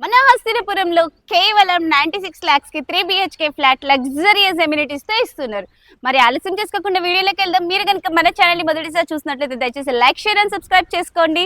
మన హస్తినపురంలో కేవలం 96 lakhs కి 3 BHK ఫ్లాట్ లగ్జరియస్ ఎమ్యూనిటీస్ తో ఇస్తున్నారు. మరి ఆలస్యం చేసుకోకుండా వీడియోలోకి వెళ్దాం. మీరు కనుక మన ఛానల్ ని మొదటిసారి చూసినట్లయితే దయచేసి లైక్, షేర్ అండ్ సబ్స్క్రైబ్ చేసుకోండి.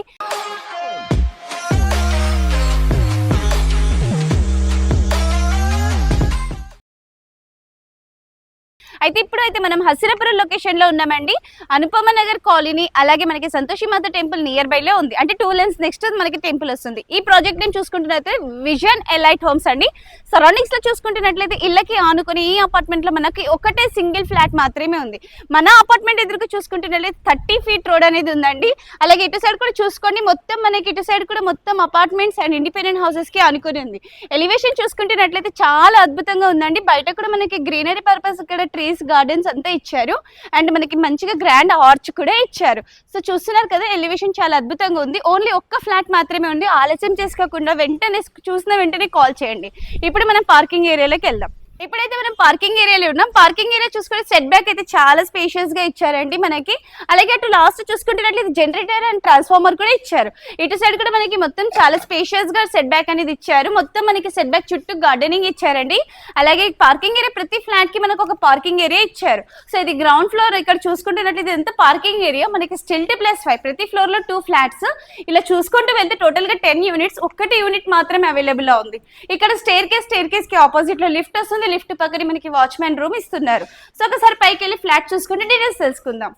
అయితే ఇప్పుడైతే మనం హస్తినపురం లొకేషన్ లో ఉన్నామండి. అనుపమ నగర్ కాలనీ, అలాగే మనకి సంతోషి మాత టెంపుల్ నియర్ బై లో ఉంది. అంటే 2 lanes నెక్స్ట్ మనకి టెంపుల్ వస్తుంది. ఈ ప్రాజెక్ట్ నేను చూసుకుంటున్నట్లయితే విజన్ ఎలైట్ హోమ్స్ అండి. సరౌండింగ్స్ లో చూసుకుంటున్నట్లయితే ఇళ్ళకి ఆనుకుని ఈ అపార్ట్మెంట్ లో మనకి ఒకటే సింగిల్ ఫ్లాట్ మాత్రమే ఉంది. మన అపార్ట్మెంట్ ఎదురుగా చూసుకుంటున్నట్లయితే 30 feet రోడ్ అనేది ఉందండి. అలాగే ఇటు సైడ్ కూడా చూసుకోండి, మొత్తం మనకి ఇటు సైడ్ కూడా మొత్తం అపార్ట్మెంట్స్ అండ్ ఇండిపెండెంట్ హౌసెస్ కి ఆనుకుని ఉంది. ఎలివేషన్ చూసుకుంటున్నట్లయితే చాలా అద్భుతంగా ఉందండి. బయట కూడా మనకి గ్రీనరీ పర్పస్ ఇక్కడ ట్రీస్, గార్డెన్స్ అంతా ఇచ్చారు. అండ్ మనకి మంచిగా గ్రాండ్ ఆర్చ్ కూడా ఇచ్చారు. సో చూస్తున్నారు కదా, ఎలివేషన్ చాలా అద్భుతంగా ఉంది. ఓన్లీ ఒక్క ఫ్లాట్ మాత్రమే ఉంది. ఆలస్యం చేసుకోకుండా వెంటనే చూసిన వెంటనే కాల్ చేయండి. ఇప్పుడు మనం పార్కింగ్ ఏరియాలోకి వెళ్దాం. ఇప్పుడైతే మనం పార్కింగ్ ఏరియాలో ఉన్నాం. పార్కింగ్ ఏరియా చూసుకుంటే సెట్ బ్యాక్ అయితే చాలా స్పేషియస్ గా ఇచ్చారండి మనకి. అలాగే అటు లాస్ట్ చూసుకుంటున్నట్లయితే జనరేటర్ అండ్ ట్రాన్స్ఫార్మర్ కూడా ఇచ్చారు. ఇటు సైడ్ కూడా మనకి మొత్తం చాలా స్పేషియస్ గా సెట్ బ్యాక్ అనేది ఇచ్చారు. మొత్తం మనకి సెట్ బ్యాక్ చుట్టూ గార్డెనింగ్ ఇచ్చారండి. అలాగే పార్కింగ్ ఏరియా, ప్రతి ఫ్లాట్ కి మనకు ఒక పార్కింగ్ ఏరియా ఇచ్చారు. సో ఇది గ్రౌండ్ ఫ్లోర్. ఇక్కడ చూసుకుంటున్నట్లయితే ఎంత పార్కింగ్ ఏరియా మనకి స్టిల్ట్ +5, ప్రతి ఫ్లోర్ లో 2 flats. ఇలా చూసుకుంటూ వెళ్తే టోటల్ గా 10 units, ఒక్కటి యూనిట్ మాత్రమే అవైలబుల్ గా ఉంది. ఇక్కడ స్టేర్ కేస్ కి ఆపోజిట్ లో లిఫ్ట్ వస్తుంది. లిఫ్ట్ పక్కన మనకి వాచ్మెన్ రూమ్ ఇస్తున్నారు. సో ఒకసారి పైకి వెళ్ళి ఫ్లాట్ చూసుకుంటే డీటెయిల్స్ తెలుసుకుందాం.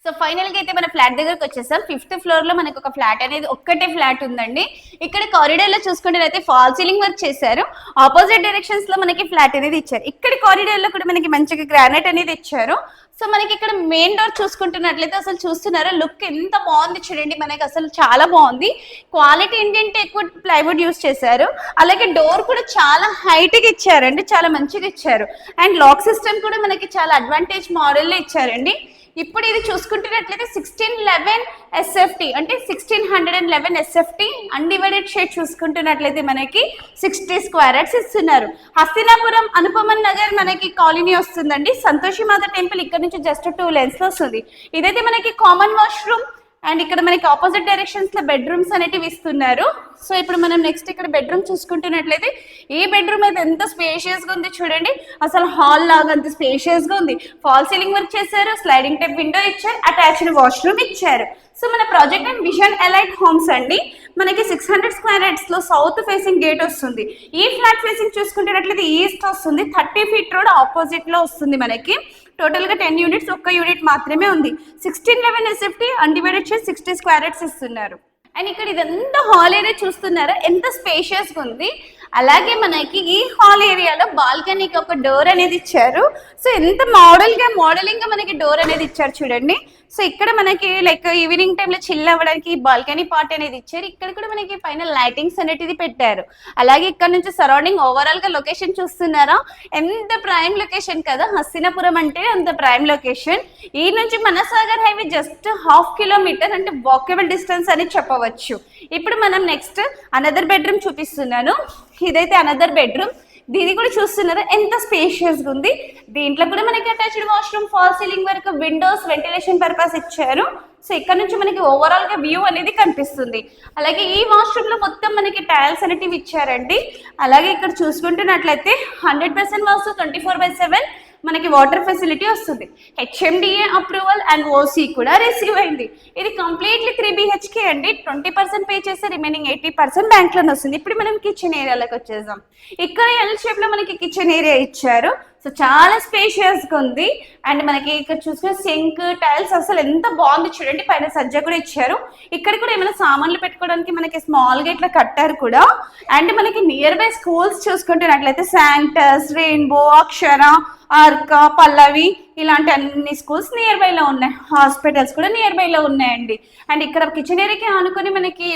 సో ఫైనల్ గా అయితే మన ఫ్లాట్ దగ్గరకు వచ్చేసాం. 5th floor లో మనకి ఒక ఫ్లాట్ అనేది ఒక్కటే ఫ్లాట్ ఉందండి. ఇక్కడ కారిడార్ లో చూసుకుంటే అయితే ఫాల్ సీలింగ్ వర్క్ చేశారు. ఆపోజిట్ డైరెక్షన్స్ లో మనకి ఫ్లాట్ అనేది ఇచ్చారు. ఇక్కడ కారిడార్ లో కూడా మనకి మంచిగా గ్రానైట్ అనేది ఇచ్చారు. సో మనకి ఇక్కడ మెయిన్ డోర్ చూసుకుంటున్నట్లయితే అసలు చూస్తున్నారా, లుక్ ఎంత బాగుంది చూడండి. మనకి అసలు చాలా బాగుంది. క్వాలిటీ ఏంటంటే ఎక్కువ ప్లైవుడ్ యూస్ చేశారు. అలాగే డోర్ కూడా చాలా హైట్ గా ఇచ్చారండి, చాలా మంచిగా ఇచ్చారు. అండ్ లాక్ సిస్టమ్ కూడా మనకి చాలా అడ్వాంటేజ్ మోడల్ లో ఇచ్చారండి. ఇప్పుడు ఇది చూసుకుంటున్నట్లయితే 1611 SFT అంటే 1611 SFT అన్డివైడెడ్ షేడ్ చూసుకుంటున్నట్లయితే మనకి 60 square yards ఇస్తున్నారు. హస్తినాపురం అనుపమన్ నగర్ మనకి కాలనీ వస్తుందండి. సంతోషి మాత టెంపుల్ ఇక్కడ నుంచి జస్ట్ 2 lanes లో వస్తుంది. ఇదైతే మనకి కామన్ వాష్రూమ్. అండ్ ఇక్కడ మనకి ఆపోజిట్ డైరెక్షన్స్ లో బెడ్రూమ్స్ అనేటివి ఇస్తున్నారు. సో ఇప్పుడు మనం నెక్స్ట్ ఇక్కడ బెడ్రూమ్ చూసుకుంటున్నట్లయితే ఈ బెడ్రూమ్ అయితే ఎంత స్పేషియస్ గా ఉంది చూడండి. అసలు హాల్ లాగా అంత స్పేషియస్ గా ఉంది. ఫాల్ సీలింగ్ వర్క్ చేశారు, స్లైడింగ్ టైప్ విండో ఇచ్చారు, అటాచ్డ్ వాష్రూమ్ ఇచ్చారు. సో మన project and vision elite homes అండి. మనకి 600 square yards లో సౌత్ ఫేసింగ్ గేట్ వస్తుంది. ఈ ఫ్లాట్ ఫేసింగ్ చూసుకుంటున్నట్లయితే ఈస్ట్ వస్తుంది. 30 feet రోడ్ ఆపోజిట్ లో వస్తుంది మనకి. టోటల్ గా 10 units, ఒక్క యూనిట్ మాత్రమే ఉంది. 1611 SFT undivided shade 60 square yards ఇస్తున్నారు. అండ్ ఇక్కడ ఇదంతా హాల్ ఏరియా చూస్తున్నారా, ఎంత స్పేషియస్ గా ఉంది. అలాగే మనకి ఈ హాల్ ఏరియాలో బాల్కనీకి ఒక డోర్ అనేది ఇచ్చారు. సో ఎంత మోడలింగ్ గా మనకి డోర్ అనేది ఇచ్చారు చూడండి. సో ఇక్కడ మనకి లైక్ ఈవినింగ్ టైంలో చిల్ అవ్వడానికి బాల్కనీ పార్ట్ అనేది ఇచ్చారు. ఇక్కడ కూడా మనకి పైన లైటింగ్స్ అనేటిది పెట్టారు. అలాగే ఇక్కడ నుంచి సరౌండింగ్ ఓవరాల్ గా లొకేషన్ చూస్తున్నారా, ఎంత ప్రైమ్ లొకేషన్ కదా. హస్తినాపురం అంటే అంత ప్రైమ్ లొకేషన్. ఈ నుంచి మనసాగర్ హైవే జస్ట్ 1/2 kilometer అంటే వాకబుల్ డిస్టెన్స్ అని చెప్పవచ్చు. ఇప్పుడు మనం నెక్స్ట్ అనదర్ బెడ్రూమ్ చూపిస్తున్నాను. ఇదైతే అనదర్ బెడ్రూమ్. దీన్ని కూడా చూస్తున్నారా ఎంత స్పేషియస్ గా ఉంది. దీంట్లో కూడా మనకి అటాచ్డ్ వాష్రూమ్, ఫాల్ సీలింగ్ వరకు, విండోస్, వెంటిలేషన్ పర్పస్ ఇచ్చారు. సో ఇక్కడ నుంచి మనకి ఓవరాల్ గా వ్యూ అనేది కనిపిస్తుంది. అలాగే ఈ వాష్రూమ్ లో మొత్తం మనకి టైల్స్ అనేటివి ఇచ్చారండి. అలాగే ఇక్కడ చూసుకుంటున్నట్లయితే 100% వాస్తు 24/7 మనకి వాటర్ ఫెసిలిటీ వస్తుంది. HMDA అప్రూవల్ అండ్ OC కూడా రిసీవ్ అయింది. ఇది కంప్లీట్లీ 3 BHK అండి. 20% పే చేస్తే రిమైనింగ్ 80% బ్యాంక్ లోనే వస్తుంది. ఇప్పుడు మనం కిచెన్ ఏరియాలోకి వచ్చేసాం. ఇక్కడ L షేప్ లో మనకి కిచెన్ ఏరియా ఇచ్చారు. సో చాలా స్పేషియస్ గా ఉంది. అండ్ మనకి ఇక్కడ చూసుకునే సింక్, టైల్స్ అసలు ఎంత బాగుంది చూడండి. పైన సజ్జ కూడా ఇచ్చారు. ఇక్కడ కూడా ఏమైనా సామాన్లు పెట్టుకోవడానికి మనకి స్మాల్ గా ఇట్లా కట్టారు కూడా. అండ్ మనకి నియర్ బై స్కూల్స్ చూసుకుంటున్నట్లయితే శాంటస్, రెయిన్బో, అక్షర, ఆర్క, పల్లవి ఇలాంటి అన్ని స్కూల్స్ నియర్ బై లో ఉన్నాయి. హాస్పిటల్స్ కూడా నియర్ బై లో ఉన్నాయండి. అండ్ ఇక్కడ కిచెన్ ఏరియాకి ఆనుకొని మనకి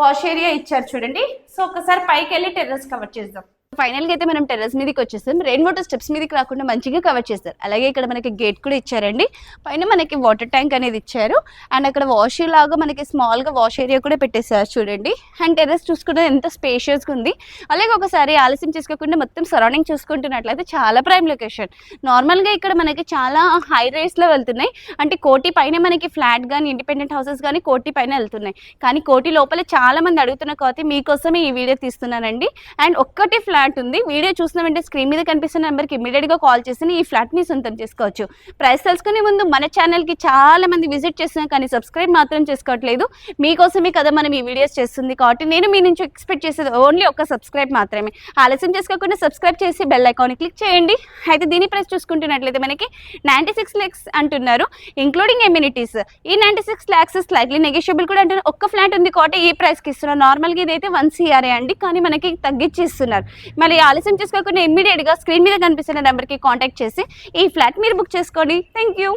వాష్ ఏరియా ఇచ్చారు చూడండి. సో ఒకసారి పైకి వెళ్ళి టెర్రస్ కవర్ చేద్దాం. ఫైనల్గా అయితే మనం టెర్రస్ మీదకి వచ్చేస్తాం. రెయిన్ వాటర్ స్టెప్స్ మీదకి రాకుండా మంచిగా కవర్ చేస్తారు. అలాగే ఇక్కడ మనకి గేట్ కూడా ఇచ్చారండి. పైన మనకి వాటర్ ట్యాంక్ అనేది ఇచ్చారు. అండ్ అక్కడ వాష్ లాగా మనకి స్మాల్గా వాష్ ఏరియా కూడా పెట్టేశారు చూడండి. అండ్ టెర్రస్ చూసుకుంటే ఎంత స్పేషియస్గా ఉంది. అలాగే ఒకసారి ఆలస్యం చేసుకోకుండా మొత్తం సరౌండింగ్ చూసుకుంటున్నట్లయితే చాలా ప్రైమ్ లొకేషన్. నార్మల్గా ఇక్కడ మనకి చాలా హై రేట్స్లో వెళ్తున్నాయి. అంటే కోటి పైన మనకి ఫ్లాట్ కానీ ఇండిపెండెంట్ హౌసెస్ కానీ కోటి పైన వెళ్తున్నాయి. కానీ కోటి లోపల చాలా మంది అడుగుతున్న కాబట్టి మీకోసమే ఈ వీడియో తీస్తున్నానండి. అండ్ ఒక్కటి ఫ్లాట్ ఉంది. వీడియో చూసిన వెంటనే స్క్రీన్ మీద కనిపిస్తున్న నెంబర్కి ఇమీడియట్గా కాల్ చేసి ఈ ఫ్లాట్ని సొంతం చేసుకోవచ్చు. ప్రైస్ తెలుసుకునే ముందు మన ఛానల్కి చాలా మంది విజిట్ చేస్తున్నారు కానీ సబ్స్క్రైబ్ మాత్రం చేసుకోవట్లేదు. మీకోసమే కదా మనం ఈ వీడియోస్ చేస్తుంది కాబట్టి నేను మీ నుంచి ఎక్స్పెక్ట్ చేసేది ఓన్లీ ఒక సబ్స్క్రైబ్ మాత్రమే. ఆలస్యం చేసుకోకుండా సబ్స్క్రైబ్ చేసి బెల్ ఐకాన్ క్లిక్ చేయండి. అయితే దీని ప్రైస్ చూసుకుంటున్నట్లయితే మనకి 96 lakhs అంటున్నారు ఇంక్లూడింగ్ ఎమ్యూనిటీస్. ఈ 96 lakhs స్లైట్లీ నెగోషియబుల్ కూడా అంటున్నారు. ఒక్క ఫ్లాట్ ఉంది కాబట్టి ఈ ప్రైస్కి ఇస్తున్నారు. నార్మల్గా ఇదైతే 1 CR అండి, కానీ మనకి తగ్గించి ఇస్తున్నారు. మరి ఆలస్యం చేసుకోకుండా ఇమ్మీడియట్గా స్క్రీన్ మీద కనిపిస్తున్న నెంబర్కి కాంటాక్ట్ చేసి ఈ ఫ్లాట్ మీరు బుక్ చేసుకోండి. Thank you.